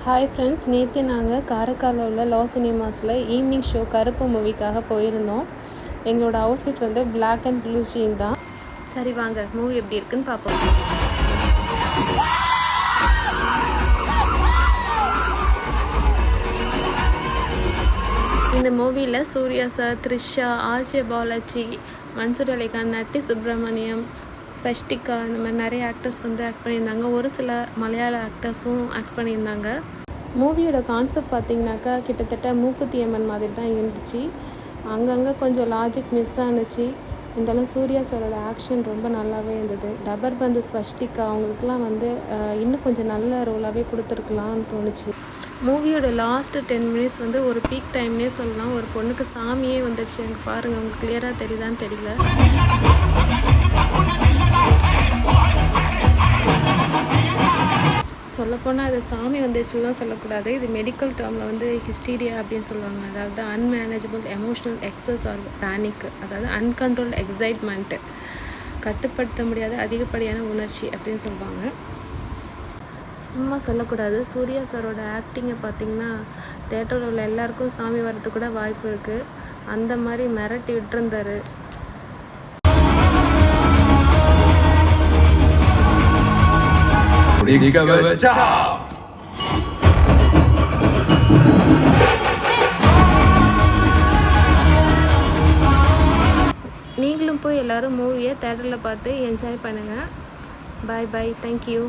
Hi friends, நேற்று நாங்கள் காரைக்காலில் உள்ள லா சினிமாஸில் ஈவினிங் ஷோ கருப்பு மூவிக்காக போயிருந்தோம். எங்களோட அவுட்ஃபிட் வந்து பிளாக் அண்ட் ப்ளூ ஜீன் தான். சரி வாங்க மூவி எப்படி இருக்குன்னு பார்ப்போம். இந்த மூவியில் சூர்யா சார், த்ரிஷா, ஆர்ஜே பாலாஜி, மன்சூர் அலிகான், நட்டி சுப்ரமணியம், ஸ்வஸ்டிகா, இந்த மாதிரி நிறைய ஆக்டர்ஸ் வந்து ஆக்ட் பண்ணியிருந்தாங்க. ஒரு சில மலையாள ஆக்டர்ஸும் ஆக்ட் பண்ணியிருந்தாங்க. மூவியோட கான்செப்ட் பார்த்திங்கனாக்கா கிட்டத்தட்ட மூக்குத்தி அம்மன் மாதிரி தான் இருந்துச்சு. அங்கங்கே கொஞ்சம் லாஜிக் மிஸ் ஆணுச்சு. இருந்தாலும் சூர்யா சாரோட ஆக்ஷன் ரொம்ப நல்லாவே இருந்தது. டபர் பந்து ஸ்வஸ்டிகா அவங்களுக்குலாம் வந்து இன்னும் கொஞ்சம் நல்ல ரோலாகவே கொடுத்துருக்கலாம்னு தோணுச்சு. மூவியோட லாஸ்ட்டு 10 மினிட்ஸ் வந்து ஒரு பீக் டைம்னே சொல்லலாம். ஒரு பொண்ணுக்கு சாமியே வந்துடுச்சு. அங்கே பாருங்கள், உங்களுக்கு கிளியராக தெரியுதான்னு தெரியல. சொல்லப்போனால் அது சாமி வந்துச்சுலாம் சொல்லக்கூடாது. இது மெடிக்கல் டேர்மில் வந்து ஹிஸ்டீரியா அப்படின்னு சொல்லுவாங்க. அதாவது unmanageable emotional excess or panic, அதாவது அன்கண்ட்ரோல்டு எக்ஸைட்மெண்ட்டு, கட்டுப்படுத்த முடியாத அதிகப்படியான உணர்ச்சி அப்படின்னு சொல்லுவாங்க. சும்மா சொல்லக்கூடாது. சூர்யா சாரோட ஆக்டிங்கை பார்த்திங்கன்னா தேட்டரில் உள்ள எல்லாருக்கும் சாமி வர்றதுக்கு கூட வாய்ப்பு இருக்குது. அந்த மாதிரி மிரட்டி விட்டுருந்தார். நீங்களும் போய் எல்லோரும் மூவியை தேட்டரில் பார்த்து என்ஜாய் பண்ணுங்கள். பாய் பாய், தேங்க்யூ.